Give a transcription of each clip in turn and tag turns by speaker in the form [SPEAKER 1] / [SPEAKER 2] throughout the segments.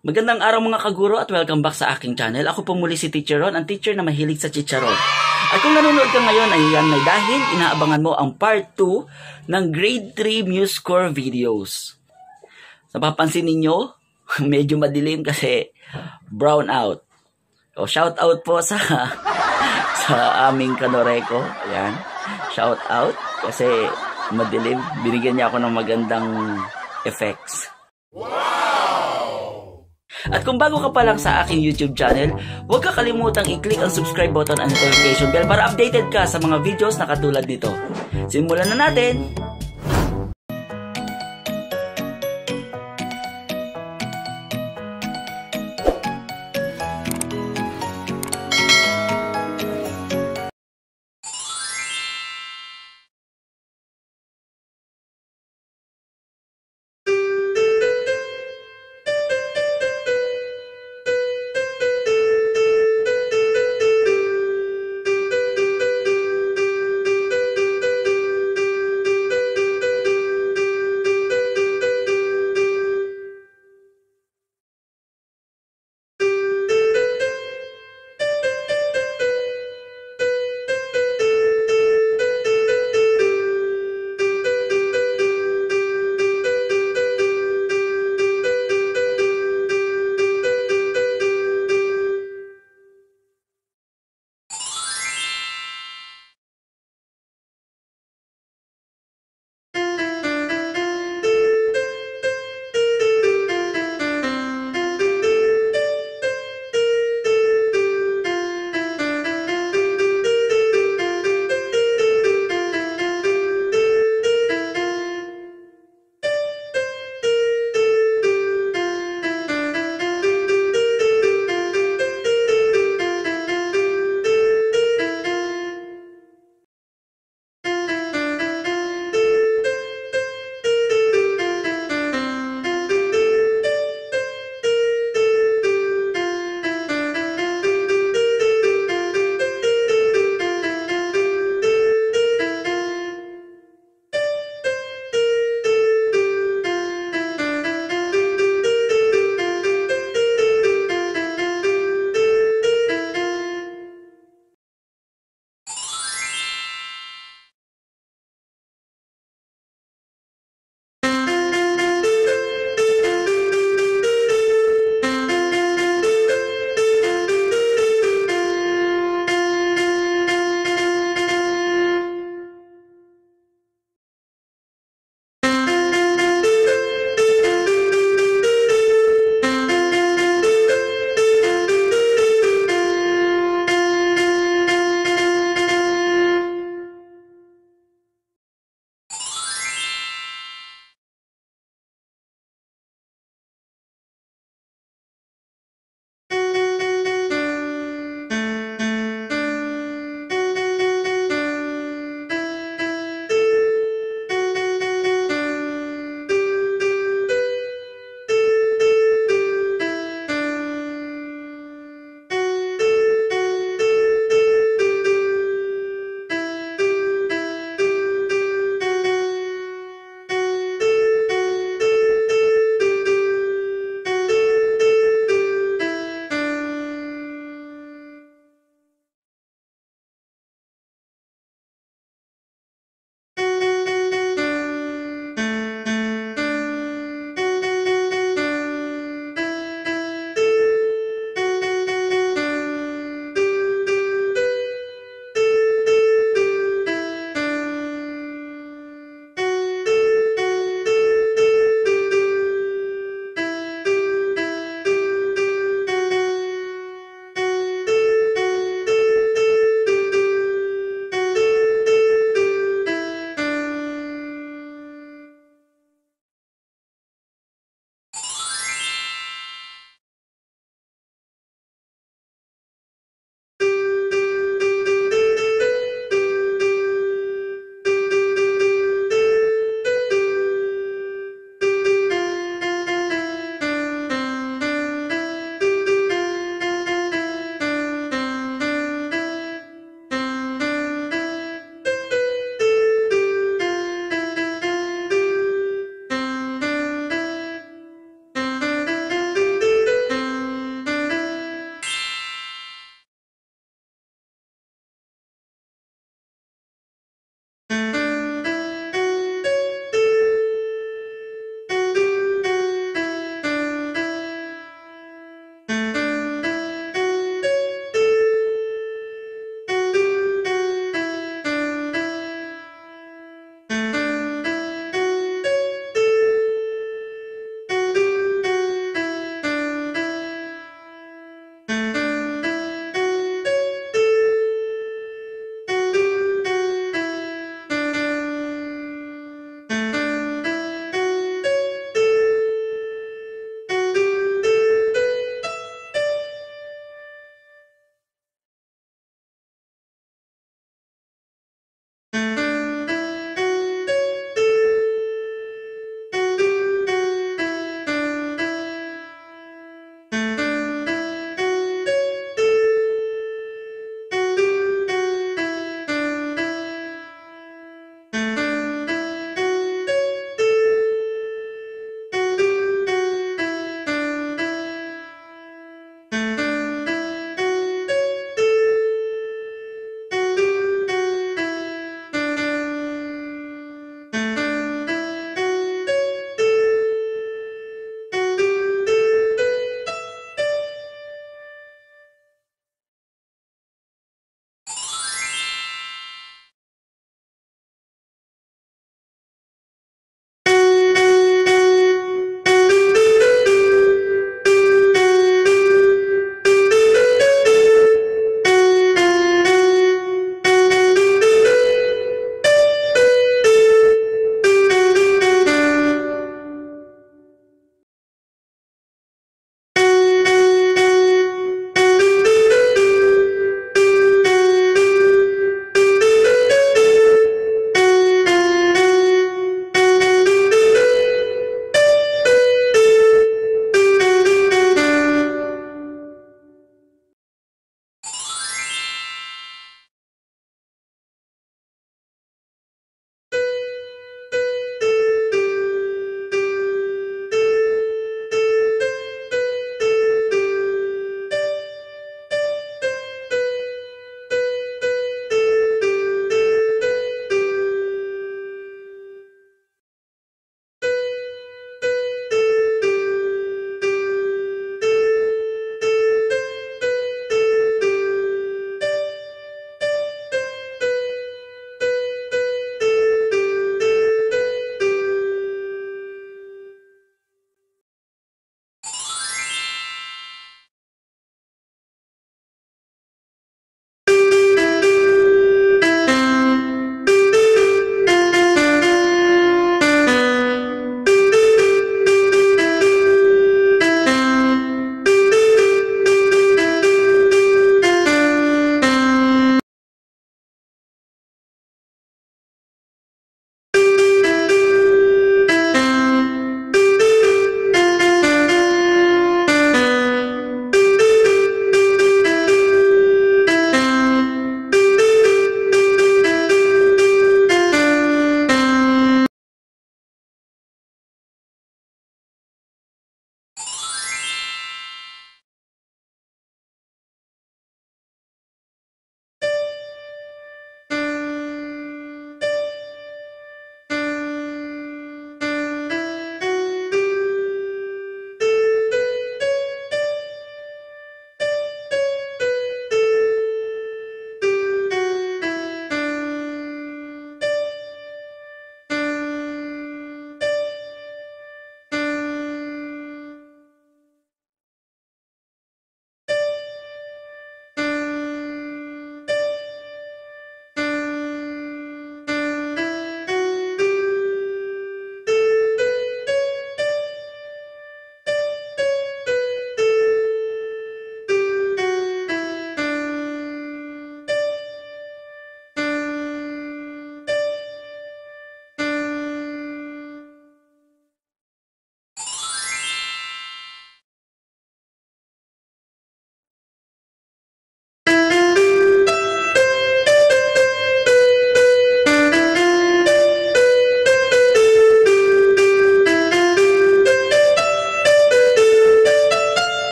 [SPEAKER 1] Magandang araw mga kaguro at welcome back sa aking channel. Ako po muli si Titser Ron, ang teacher na mahilig sa chicharon. At kung nanonood ka ngayon ay yan ay dahil inaabangan mo ang part 2 ng grade 3 MuseScore videos. Napapansin ninyo, medyo madilim kasi brown out. O shout out po sa aming kanoreko. Ayan, shout out kasi madilim. Binigyan niya ako ng magandang effects. At kung bago ka pa lang sa aking YouTube channel, huwag ka kalimutang i-click ang subscribe button and notification bell para updated ka sa mga videos na katulad nito. Simulan na natin!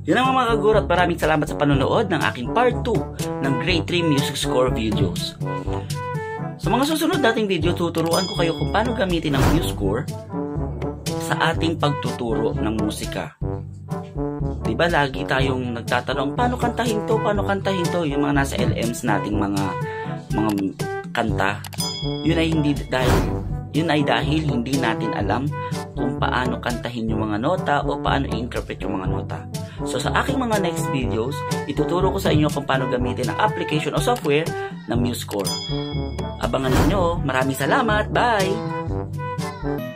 [SPEAKER 1] Yun ang mga kagurat, maraming salamat sa panonood ng aking part 2 ng grade 3 music score videos. Sa mga susunod nating video, tuturuan ko kayo kung paano gamitin ang music score sa ating pagtuturo ng musika. Diba lagi tayong nagtatanong, paano kantahin to, paano kantahin to, yung mga nasa LMs nating mga kanta. Yun ay dahil hindi natin alam kung paano kantahin yung mga nota o paano i-interpret yung mga nota. So sa aking mga next videos, ituturo ko sa inyo kung paano gamitin ang application o software ng MuseScore. Abangan niyo. Maraming salamat. Bye!